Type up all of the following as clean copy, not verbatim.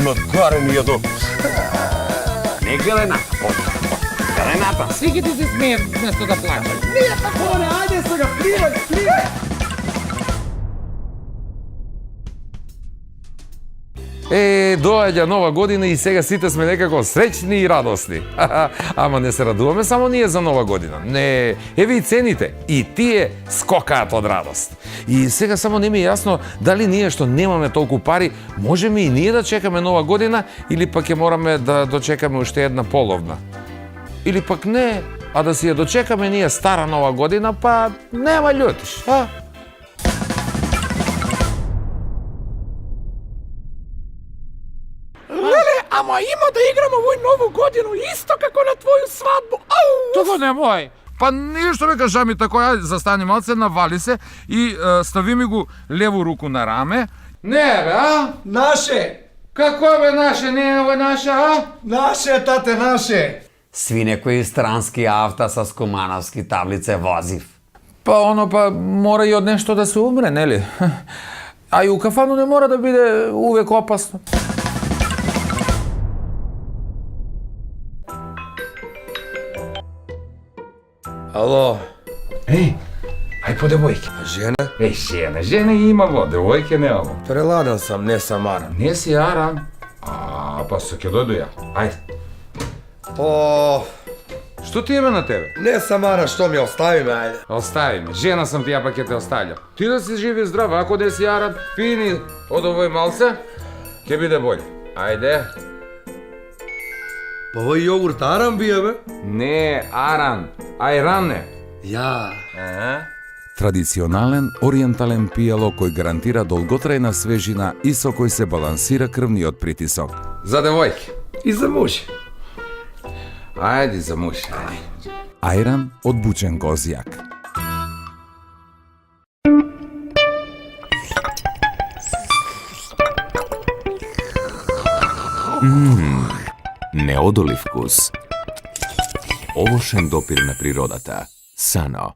Накарани едно. Не Галената, Галената. Свиките се смеят вместо да плачат. Nije tako, ne, ajde se ga, plivaj. Доаѓа нова година и сега сите сме некако среќни и радосни. Ама не се радуваме само ние за нова година. Не, еве и цените, и тие скокаат од радост. И сега само не ми е јасно дали ние што немаме толку пари, можеме и ние да чекаме нова година или пак ќе мораме да дочекаме уште една половна. Или пак не, а да си ја дочекаме ние стара нова година, па нема љутиш, а? Ама има да играме овој нову годину исто како на твоју свадбу. Тоа немој. Па ништо бе кажа ми тако, ја застани малце, навали се и стави ми го леву руку на раме. Не бе, а? Наше! Како бе наше, не е овој наше, а? Наше, тате, наше! Сви некои странски авта со скумановски таблице возив. Па мора и од нешто да се умре, нели? А и у кафану не мора да биде увек опасно. Ало, Ај по девојке. жена? Жена има во, девојке нема во. Преладен сам, не сам Аран. Не си Аран. Па се ќе дојду ја. Ајде. О, Што ти еме на тебе? не сам Аран, што ми остави ме, ајде. Остави ме, жена сам ти, ја па ќе те оставljam. Ти да си жив и здрав, ако не си Аран, пини од овој малце, ќе биде боље. Ајде. Па овој јогурт Аран бија, бе? Не, Аран, ајране. Ја. Традиционален ориентален пијало кој гарантира долготрајна свежина и со кој се балансира крвниот притисок. За девојки. И за муж. Ајде за муж. Ајран од бучен козјак. Неодолив вкус. Овошен допир на природата. Сано.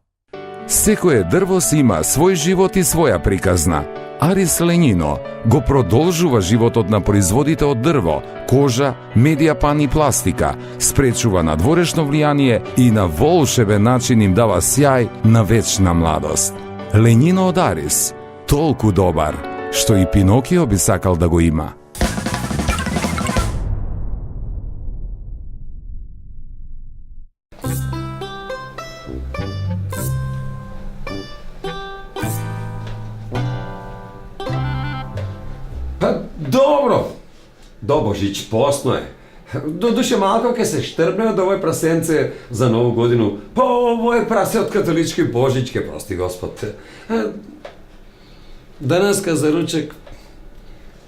Секое дрво си има свој живот и своја приказна. Арис Ленино го продолжува животот на производите од дрво, кожа, медијапан и пластика, спречува надворешно влијание и на волшебен начин им дава сјај на вечна младост. Ленино од Арис, толку добар, што и Пинокио би сакал да го има. Добро! До Божич посно е. До душе малко ке се штрбне од овој прасенце за нову годину. Па овој прасе од католички Божичке, прости Господ. Денеска за ручек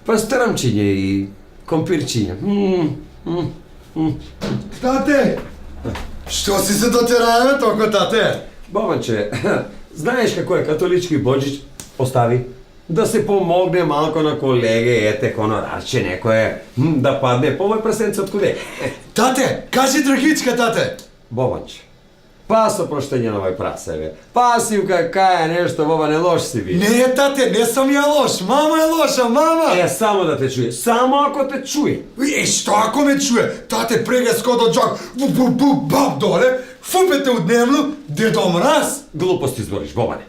пастрамчиње и компирчиње. Тате! Што си се дотераме толку, тате? Бабанче, знаеш како е католички Божич? Остави. Да се помогне малко на колеге, ете хонорарче некое, да падне по овој прасенце од куде. Тате, кажи драгичка, тате! Бобанче, па со проштење на овој прасе, бе. Па си каја нешто, Боба, не лош си би. Не, тате, не сум ја лош, мама е лоша, мама! Само да те чуе, само ако те чуе. Што ако ме чуе? Тате прега ското джок, баб доле, фупете од дневно, Дедо Мраз. Глупости збориш, Бобане.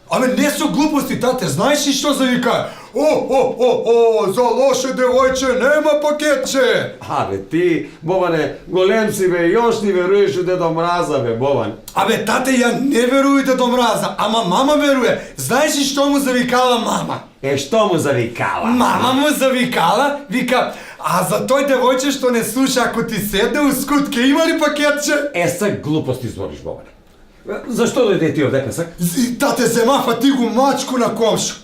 Аме не со глупости, тате, знаеш ли што завика? За лоше девојче нема пакетче! Абе ти, Бобане, голем си бе, још ни веруеш у Дедо Мраза, бе, Бобане. Абе, тате, ја не веруј Дедо Мраза, ама мама веруе. Знаеш ли што му завикала мама? Што му завикала? Мама му завикала, вика, а за тој девојче што не слуша, ако ти седне у скутке, има ли пакетче? Са глупости збориш, Бобане. Зашто дојде ти овдека сак? Тате, зема фати го мачку на комшу.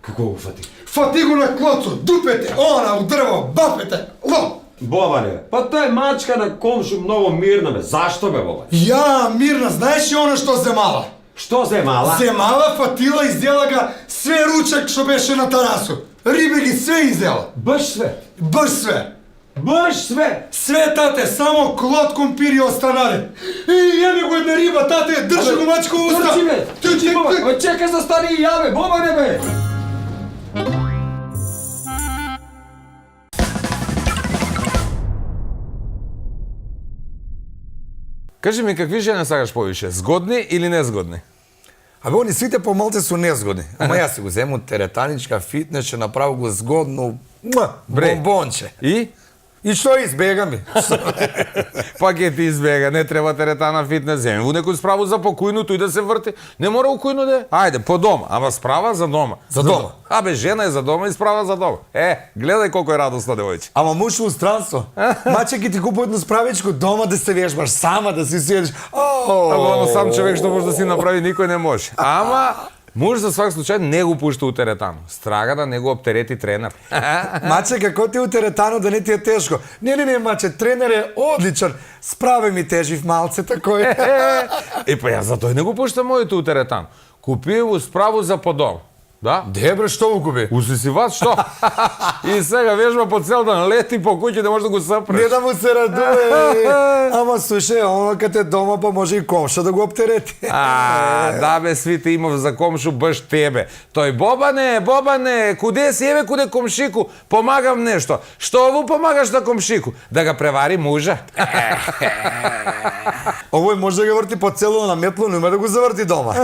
Како го фати? Фати го на клоцо, дупете, она у дрво, бапете, ло! Бобане, па тој мачка на комшу многу мирна, бе. Зашто, бе, Бобане? Ја, мирна, знаеш ли она што земала? Што земала? Земала, фатила, изела га све ручек што беше на тарасу. Рибе ги све изела. Баш све. Баш све. Баш све. Све, тате, само клот компири останале. Јеби го една риба, тате, држи го мачко у уста. Трчи, бе. Трчи, Боба. Чекай, застани и ја, бе. Бобане, бе. Кажи ми, какви жени сакаш повише? Згодни или незгодни? Абе, они сите помалце су незгодни. Ама јас си го зему теретаничка, фитнес, ќе направи го згодно, Бре. бомбонче. И? И што избега ми? Па ќе ти избега, не треба теретана фитнес, земи во некој справу за покојното и да се врти. Не мора укојно да е. Ајде, по дома, ама справа за дома. За дома. Абе, жена е за дома и справа за дома. Гледај колко е радосно девојче. Ама муж во странство. Маче ќе ти купува едно справичко дома да се вежбаш сама, да си седиш. Ама оно сам човек што може да си направи, никој не може. Ама муж за свак случај не го пушта у теретану. Страга да не го оптерети тренер. Маче, како ти у теретану да не ти е тешко? Не, маче, тренер е одличен. Справи ми тежив малце, тако е. Па јас затоа не го пуштам моето у теретану. Купи во справу за по дом. Да? Дебре, што го купи? Усисивач, што? И сега вежба по цел ден, лети по куќи, да може да го сапреш. Не да му се радуе. Ама слушај, оно каде дома па може и комшо да го оптерети. Да бе, свите имав за комшу баш тебе. Тој, Бобане, куде си, еве куде комшику, помагам нешто. Што ово помагаш на комшику? Да ga превари мужа. Овој може да го врти по цело на метло, но има да го заврти дома.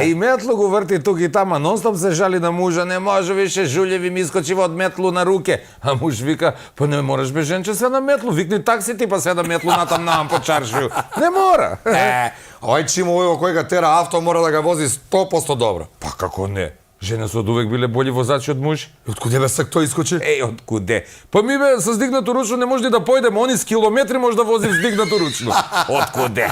И метло го врти тук и тама, нонстоп се жали на мужа, не може више, жулеви ми искочива од метло на руке. А муж вика, па не мораш бе женче се на метло, викни такси ти па се на метло натам нам по чаршiju. Не мора. Ој чим овој кој ga тера авто мора да ga вози 100% добро. Па како не? Жене се одувек биле бољи возачи од муж. И од куде бе сак тој искочи? Од куде? Па ми бе со здигнато ручно не може да појдем, они с километри може да вози здигнато ручно. Од куде?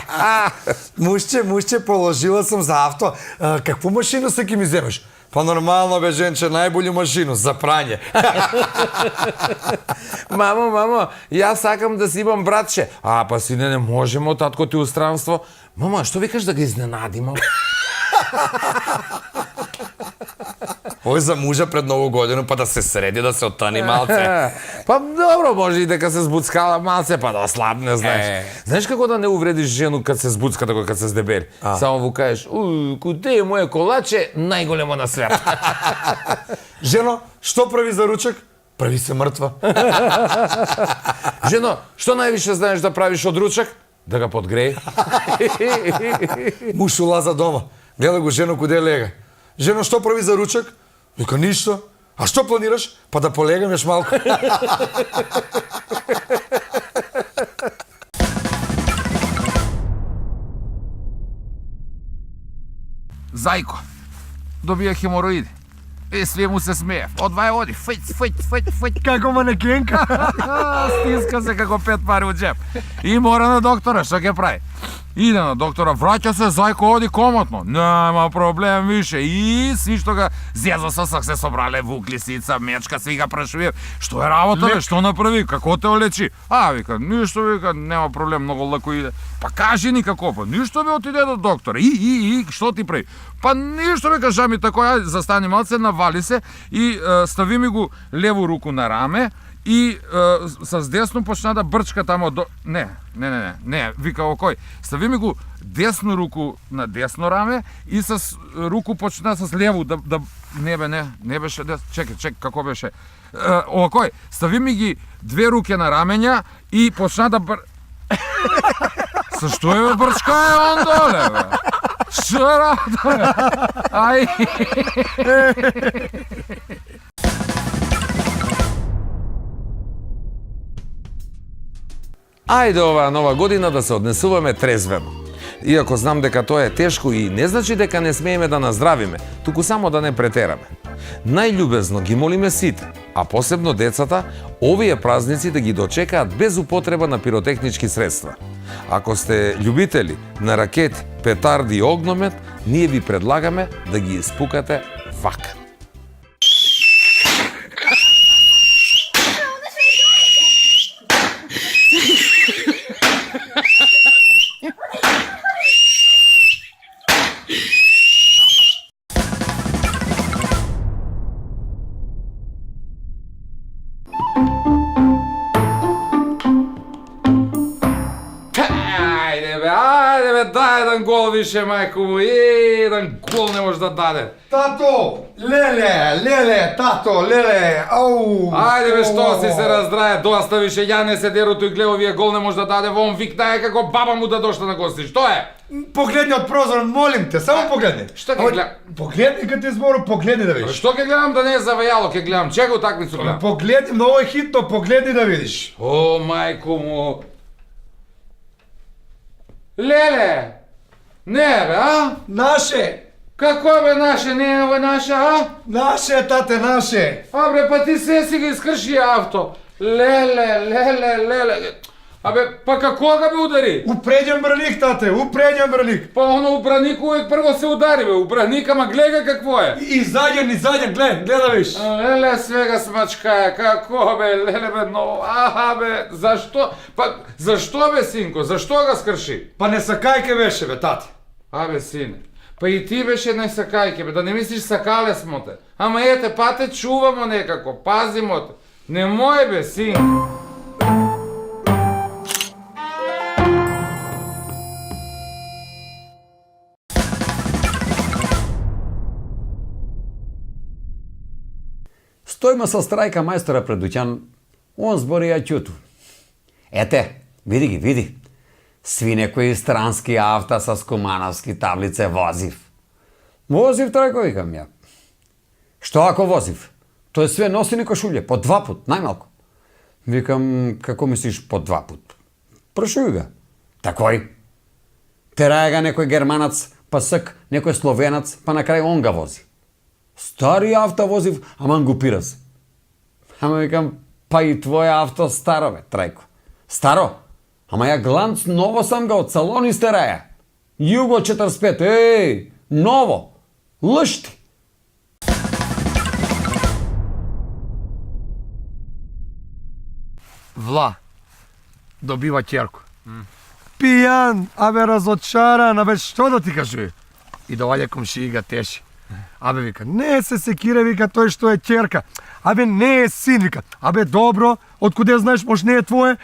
Мушче, положила сам за авто. Каква машина се ки ми земеш? Па нормално бе, женче, најбољу машину за прање. Мамо, јас сакам да си имам братче. Па сине, не можемо, татко ти у странство. Мама, што викаш да ги изненадимо? Ој за мужа пред нову годину, па да се среди, да се оттани малце. Па добро, може и дека се збуцкала малце, па да ослабне, знаеш. Знаеш како да не увредиш жену кад се збуцка, тако кад се здебери? Само му кажеш, куде е моје колаче, најголемо на свет. Жено, што прави за ручек? Прави се мртва. Жено, што највише знаеш да правиш од ручек? Да ga подгреј. Муж улаза дома. Гледа го жено куде лега. Жено, што прави за ручек? Вика, ништо. А што планираш? Па да полегам јаш малку. Зајко, добија хемороиди. Све му се смее. Одвај оди, фајт. Како манекенка. Стиска се како 5 пари у джеп. И мора на доктора, што ќе прави? Иде на доктора, враќа се, зајко оди комотно. Нема проблем више. И сви што га зјезо сосак се собрале вук, лисица, мечка, сви га прашувија. Што е работа, бе, што направи, како те олечи? Вика, ништо, вика, нема проблем, многу лако иде. Па кажи ни како, па ништо бе, отиде до доктора. И што ти прави? Па ништо, вика, жами тако, застани малце, навали се и стави ми го леву руку на раме и с десно почна да брчка тамо до... Не, вика окој. Стави ми го десну руку на десно раме и с руку почна с леву да... Не беше дес... Чекай, како беше? Окој, стави ми ги две руке на рамења и почна да Со што е брчка е он доле, бе? Што работа, бе? Ајде оваа нова година да се однесуваме трезвено. Иако знам дека тоа е тешко и не значи дека не смееме да наздравиме, туку само да не претераме. Најљубезно ги молиме сите, а посебно децата, овие празници да ги дочекаат без употреба на пиротехнички средства. Ако сте љубители на ракети, петарди и огномет, ние ви предлагаме да ги испукате вака. бе, дай еден гол више, мајко му. Еден гол не може да даде. Тато, леле, тато, леле, ау. Ајде бе, што си се раздрае, доста више, ја не се дерото и гледа овие гол не може да даде, вон викна е како баба му да дошла на гости, што е? Погледни од прозор, молим те, само погледни. Што ќе Ама, гледам? Погледни кај ти збору, погледни да видиш. Што ќе гледам да не е завајало, ќе гледам чека утакмицу гледам. Погледни, многу е хитно, погледни да видиш. О, мајко му. Леле! Не бе, а? Наше, Како бе наше, не е овој наше, а? наше, тате, наше. Абре, па ти се си ги искрши авто. Леле. Абе, па како ga бе удари? У преден браник, тате, у преден браник. Па оно у браник увек прво се удари бе, у браник, ама гледа какво е. И заден, гледа виж. Леле, свега смачка е, како бе, леле бе, но, бе, зашто? Па, зашто бе, синко, зашто ga скрши? Па не сакајке беше, бе, тате. Абе, сине, па и ти беше не сакајке, бе, да не мислиш сакале смо те. Ама ете, па те чувамо некако, пазимо те. Немој бе, синко. Стојме со страјка мајстора пред дуќан, он збори ја ќуту. Ете, види ги, види. Сви некои странски авта со скумановски таблице возив. Возив, трајко, викам ја. Што ако возив? Тој све носи кошулје, по 2 пут, најмалку. Викам, како мислиш по 2 пут? Прашуј ga. Такој. Терае ga некој германац, па сак некој словенац, па на крај он ga вози. Стари авто возив, ама го пираз. Ама викам, па и твоја авто старо бе, Трајко. Старо? Ама ја гланц ново сам ga од салон истераја. Југо 45, еј, ново. Лъшти. Вла добива ќерку. Пијан, абе разочаран, абе што да ти кажу? И доаѓа комшија ga теши. Абе вика, не се секире, вика, тој што е ќерка. Абе не е син, вика. Абе добро, откуде знаеш, мош не е твое?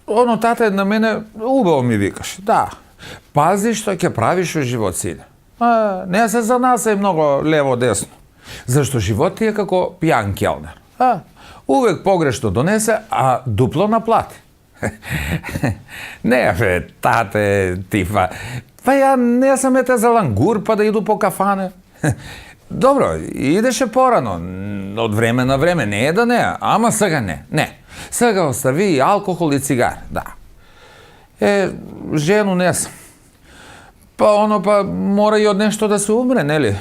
Оно, тате, на мене убаво ми викаш. Да. Пази што ќе правиш во живот, сине. Не се за нас е многу лево-десно. Зашто живот ти е како пијан келнер. Увек погрешно донесе, а дупло наплати. Не, бе, тате, ти па ја не сам ете за лангур, па да иду по кафане. Добро, идеше порано, од време на време, не е да не, ама сега не. Не, сега остави и алкохол и цигар, да. Жену не сам. Па мора и од нешто да се умре, нели?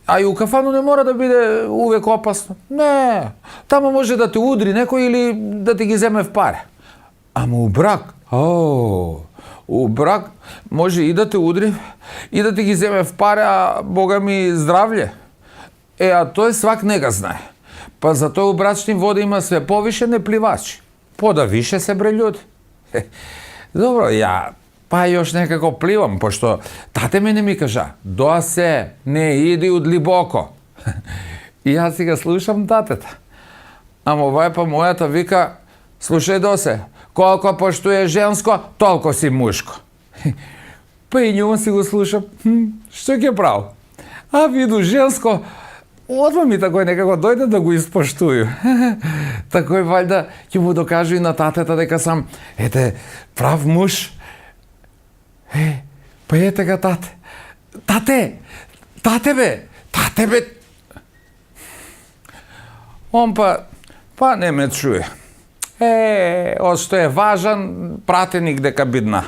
А и у кафану не мора да биде увек опасно. Не, тамо може да те удри некој или да ти ги земе в паре. Ама у брак, у брак може и да те удри, и да ти ги земе в паре, а Бога ми здравлje. А тој свак не ga знае. Па затоа у брачни води има све повише непливачи. Пода више се бре људи. Добро, ја па још некако пливам, пошто тате мене ми кажа, доа се, не иди удлибоко. И јас си ga слушам татета. Ама овај па мојата вика, слушај досе, колко поштуе женско, толко си мушко. Па и njom си го слушам, што ќе прав? А виду женско, одма ми такој некако дојде да го испоштую. Такој ваljda ќе му докажу и на татета дека сам, прав муж. Па ете га тате. Тате бе. Он па не ме чуе. Од што е важан, пратеник дека бидна.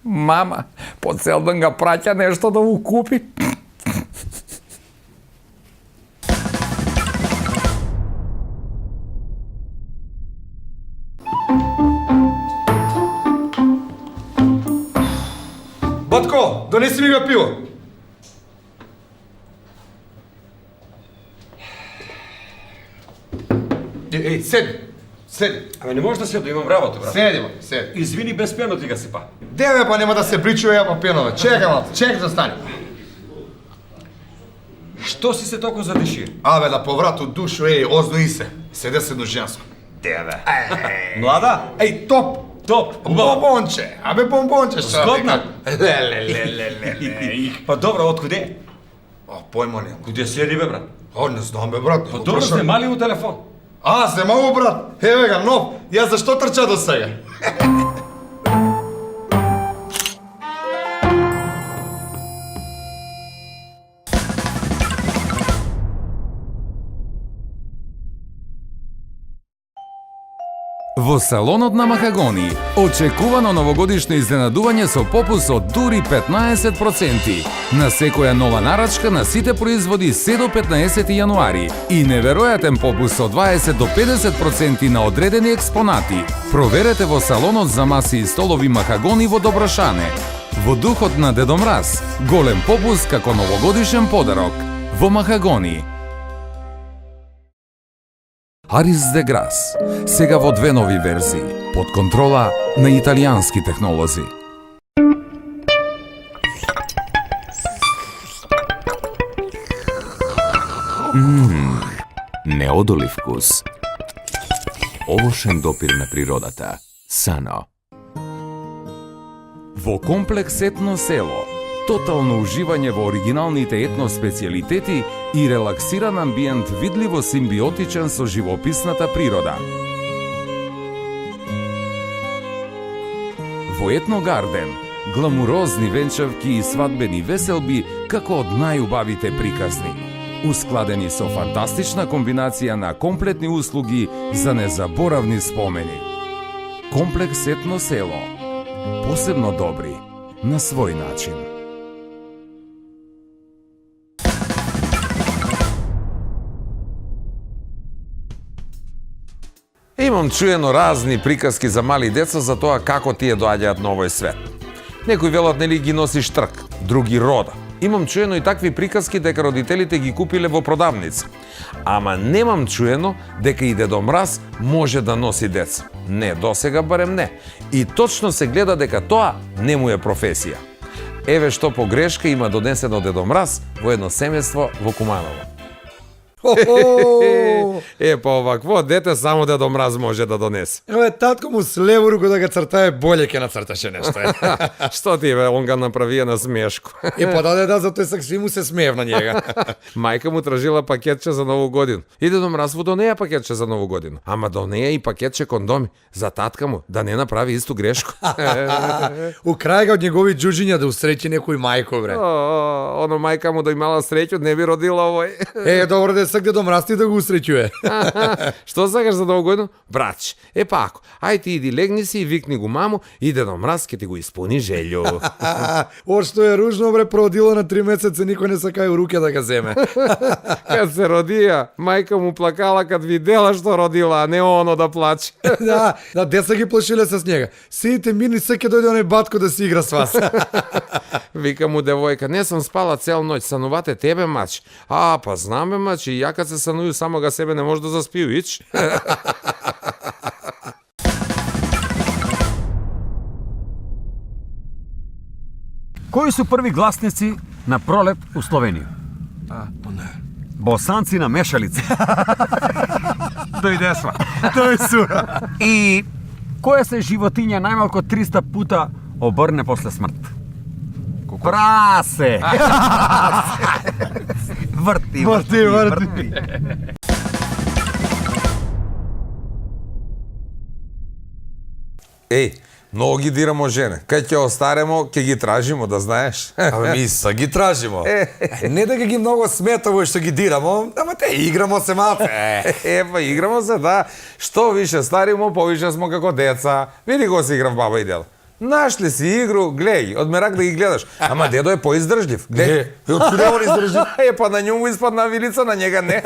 Мама, по цел ден ga праќа нешто да му купи. Батко, донеси ми го пиво. Седи. Абе, не може да седи, имам работа, брат. Седи. Извини, без пено ти га сипа. Деве па нема да се причува ја па пенове. Чека, застани. Što si se toliko zadešio? Абе, да поврат од душу, ознои се. Седе се до женско. Тебе. Mlada? Еј, топ! Top. Бомбонче! Абе, бомбонче, што? Згодна. Ле. Pa dobro, otkude? А, појма немам. Kude sjedi be, brat? А, не знам, бе, брат. Pa dobro, snimali u telefon. А, снимамо, брат. Еве га, нов. Јас зашто трча до сега? Во салонот на Махагони, очекувано новогодишно изненадување со попус од дури 15%. На секоја нова нарачка на сите производи се до 15 јануари и неверојатен попус од 20 до 50% на одредени експонати. Проверете во салонот за маси и столови Махагони во Доброшане. Во духот на Дедо Мраз, голем попус како новогодишен подарок. Во Махагони. Арис де Грас, сега во две нови верзии, под контрола на италијански технолози. Неодолив вкус. Овошен допир на природата. Сано. Во комплекс Етно село, тотално уживање во оригиналните етно специјалитети и релаксиран амбиент видливо симбиотичен со живописната природа. Во Етно Гарден, гламурозни венчавки и свадбени веселби како од најубавите приказни, ускладени со фантастична комбинација на комплетни услуги за незаборавни спомени. Комплекс Етно село, посебно добри на свој начин. Имам чуено разни приказки за мали деца за тоа како тие доаѓаат на овој свет. Некои велат нели ги носи штрк, други рода. Имам чуено и такви приказки дека родителите ги купиле во продавница. Ама немам чуено дека и Дедо Мраз може да носи деца. Не, досега барем не. И точно се гледа дека тоа не му е професија. Еве што погрешка има донесено Дедо Мраз во едно семејство во Куманово. Па овакво дете само Дедо Мраз може да донесе. Еве, татко му с лево руко да га цртае, боле ке нацрташе нешто. Што ти бе, он га направија на смешко. Па да, затоа сак сви му се смеев на njega. Мајка му тражила пакетче за Нову годину. И Дедо Мраз му донеја пакетче за Нову годину. Ама донеја и пакетче кондоми за татка му, да не направи исту грешку. У крај га од негови џуџиња да усреќи некој мајко, бре. Оно мајка му да имала среќу, не би родила овој. Добро да сак Дедо Мраз ти да го усреќуе. Што сакаш за Нову годину? Брач, пако, ај ти иди легни си и викни го маму и Дедо Мраз ќе ти го исполни желју. О, што е ружно, бре, породило на 3 месеца, никој не сакај у руке да га земе. Кад се родија, мајка му плакала кад видела што родила, а не оно да плаче. Да, деца ги плашиле се с njega. Сидите мирни, се ќе дојде оној батко да си игра с вас. Вика му девојка, не сум спала цел ноќ, санувате тебе, мач. Па знам бе, мач, и ја кад се саную само га себе не може да заспiju, ич. Кои су први гласници на пролет у Словенија? Босанци на мешалица. Дојдесва. Тој су. И која се животиња најмалку 300 пута обрне после смрт? Прасе. Врти. Многу ги дирамо жене. Кај ќе остаремо, ќе ги тражимо, да знаеш. Абе, ми са ги тражимо. Не дека ги многу сметаво што ги дирамо, ама те играмо се малце. Па играмо се, да. Што више старимо, повише смо како деца. Види го си играв баба и дел. Нашли си игру, глеј, од мерак да ги гледаш. Ама дедо е поиздржлив. Глеј. Откуде он издржи? Па на њу му испадна вилица, на njega не.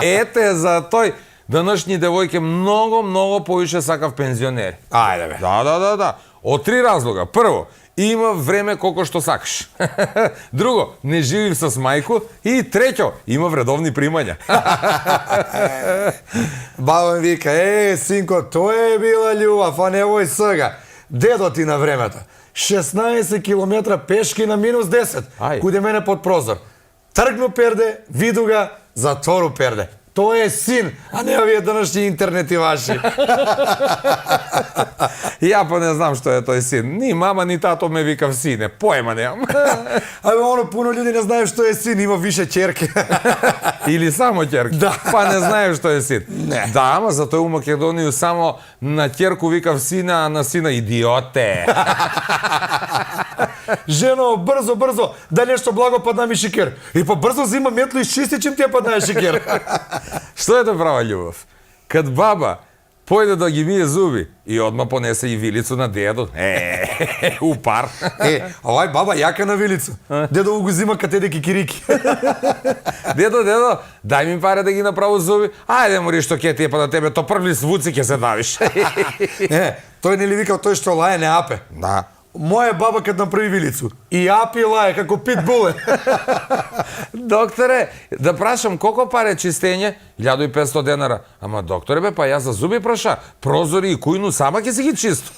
Ете, за тој. Данашни девојке многу повише сакав пензионери. Ајде бе. Да. Од 3 разлога. Прво, има време колку што сакаш. Друго, не живим с мајко. И трето, има вредовни примања. Баба ми вика, синко, тоа е била љубов, а не овој сега. Дедо ти на времето. 16 километра пешки на -10. Ај. Куде мене под прозор. Тргну перде, виду га, затвору перде. Тој е син, а не овие данашни интернети ваши. Ja pa ne znam što je to sin. Ni mama, ni tato me vika v sine. Pojma nemam. Абе, puno ljudi ne znaju što je sin, ima više ćerke. Ili samo ćerka. Da. Pa ne znaju što je sin. Ne. Da, ama zato je u Makedoniju samo na ćerku vikav sina, a na sina idiote. Ženo, brzo, brzo, da nešto blago pa da mi šiker. I pa brzo zima metlu iščisti čim ti je pa daje šiker. Što je to prava ljubav? Kad baba pojde da gi mije zubi i odmah ponese i vilicu na dedu. U par. Ovaj baba jaka na vilicu. Dedo ugu zima kad tede kikiriki. Dedo, daj mi pare da gi napravu zubi. Ajde, mori, što ke ti je pa da tebe to prvi svuci ke se daviš. Тој не ли викал тој што лае не апе. Da. Моја баба kad направи вилицу и апи лае како питбуле. Doktore, da prašam, koliko pare čistenje? 1500 denara. Ama doktore be, pa ja za zubi praša. Prozori i kujnu sama ke si ги čistu.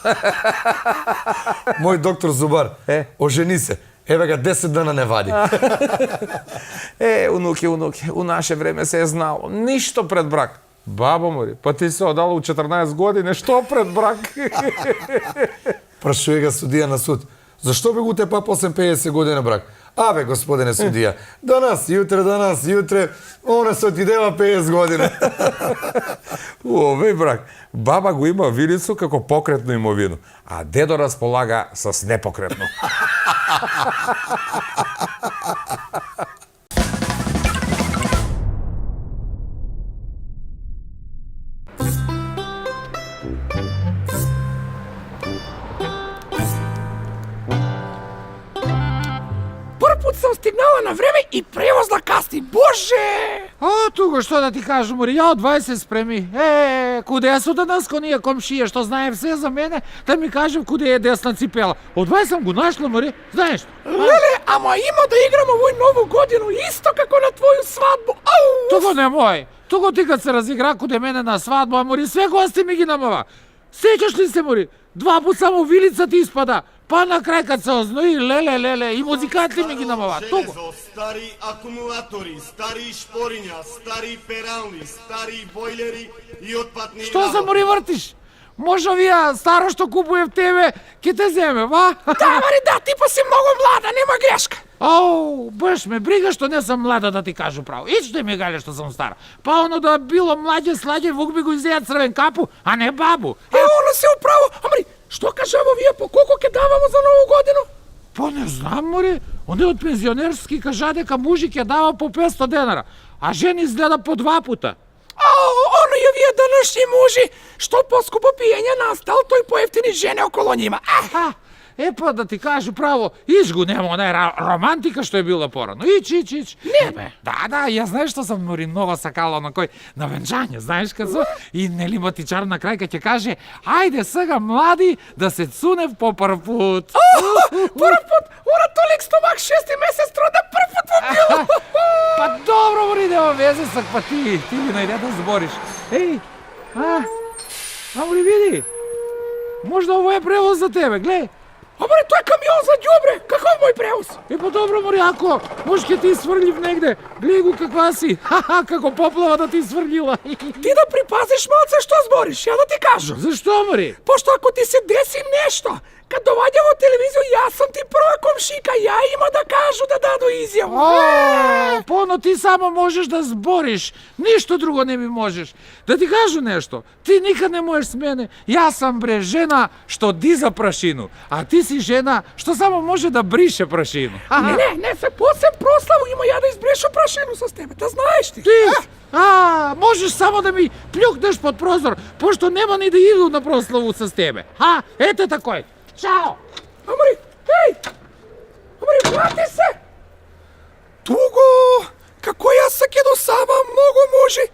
Мој доктор Зубар, ожени се. Еве га 10 дана не вади. Unuke, u naše vreme se je znalo. Ništo pred brak. Babo mori, pa ti se odala u 14 godine, što pred brak? Прашува га судија на суд. Зашто бе го тепа после 50 година брак? Абе, господине судија, данас, јутре, она се отидева 50 година. U ovaj brak, baba go ima vilicu kako pokretnu imovinu, a dedo rasполага с nepokretnu. Пut sam stignala na vreme i prevoz da kasni. Bože! A, туго, що да ти кажу, мори, я от 20 спреми. Куде су данас кония комшија, што знае все за мене, да ми кажем куде е десна ципела. Од 20 съм го нашла, мори, знаеш? Леле, ама има да игрamo ovu novu godinu isto kako na tvoju svadbu. Au! Туго немој. Туго ти кад се разигра куде мене на свадба, мори, све гости ми ги намава. Сеќаш ли се, мори? 2 пут само вилица ти испада. Па на крај кад се ознои, леле, и музиканти ми ги намава. Туго. Стари акумулатори, стари шпориња, стари перални, стари бојлери и отпадни Што се, мори, вртиш? Може овие старо што купуе в тебе, ке те земе, ва? Да, Мари, да, ти па си многу млада, нема грешка. Оу, баш ме брига што не сум млада, да ти кажу право. И што ми гале што сум стара. Па оно да било младе, сладе, вук би го изеја црвен капу, а не бабу. Оно си управо. А Мари, што кажава вие по колку ке давамо за нову годину? Па не знам, мори. Оне од пензионерски кажа дека мужик ја дава по 500 денара, а жени изгледа по 2 пута. Ono je vije današnji muži, što poskupo pijenja nastal, to i pojeftini žene okolo njima. Па да ти кажу право, иш го нема онај романтика што е била порано. Ич. Не бе. Да, ја знаеш што сам мори много сакала на кој на венчање, знаеш кај со и нели матичар на крај ќе каже: "Ајде сега млади да се цунев по прв пут." Прв пут, ора толик стомак 6 месец трода прв пут во било. Па добро, мори, нема везе сак, па ти ми најде да збориш. Мори, види, можда ово е превоз за тебе, гледај. Абе, тој камион за ѓубре, каков мој превоз? Па добро, мори, ако може ке ти сврлив негде, гледај го каква си, како поплава да ти сврлила. Ти да припазиш малце што збориш, ја да ти кажу. Зашто, мори? Пошто ако ти се деси нешто, kad dovađa во телевизiju, ja sam ti prva komšika, ja ima da kažu da dadu izjavu. Поно ти само можеш да збориш, ништо друго не ми можеш. Да ти кажу нешто, ти никад не можеш с мене. Јас сам бре жена што диза прашину, а ти си жена што само може да брише прашину. Не, се посеб прославу има ја да избрешу прашину со тебе, да знаеш ти. Ти? Можеш само да ми плюкнеш под прозор, пошто нема ни да иду на прославу с тебе. Ете такој. Чао! Амари, влати се! Туго, како јас се ке досава, многу може.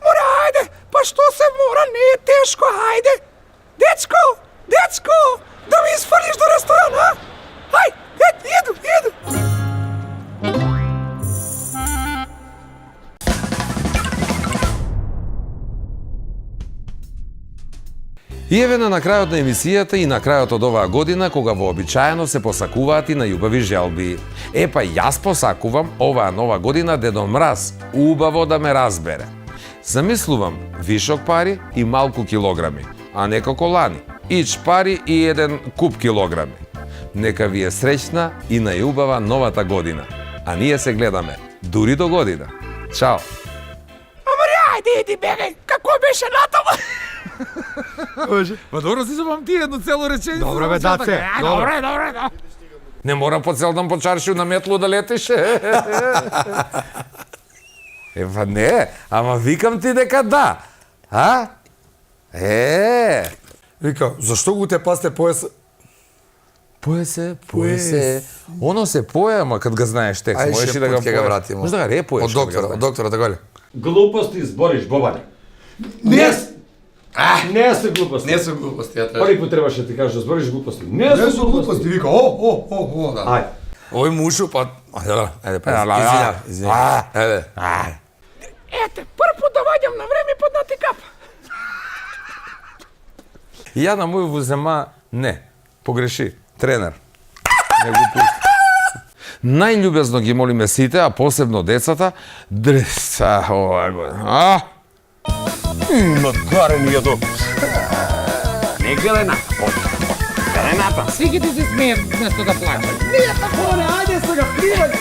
Мора, ајде, па што се мора, не е тешко, ајде. Дечко, да ми изфрлиш до ресторана, Ај, еду. И еве на крајот на емисијата и на крајот од оваа година, кога вообичаено се посакуваат и најубави желби. Епа јас посакувам оваа нова година Дедо Мраз убаво да ме разбере. Замислувам вишок пари и малку килограми, а не како лани. Ич пари и еден куп килограми. Нека ви е среќна и најубава новата година. А ние се гледаме дури до година. Чао! Амари, ајде, иди, бегај, како беше натаму? Па добро си запамти едно цело реченица. Добро, бе, даце, добро. Добро. Не мора по цел ден по чаршију на метлу да летиш. Епа не, ама викам ти дека да. А? Вика, зашто го те пасте пояс? Поесе. Оно се пое, ама кад го знаеш текст, Ај, можеш и да го шепот ќе го поеш. вратимо. Може да го репуеш. Од доктора, така ли? Глупости збориш, Бобане. Не, Не се глупости. не се глупости, ја Први пut требаше да ти кажеш да збориш глупости. Не Не се се глупости, вика, да. Ајде. Овој мушу, па... Ајде, па, извињав. Еве. Ете, прв пut да ваѓам на време под натикап. И ја на мој возема, не, погреши, тренер. Не го пусти. Најљубезно ги молиме сите, а посебно децата, дреса оваа година. Нагарени јадо. Не гледай на. Гледай на. Сите ти се смеат вместо да плачат. Ајде сега, привај!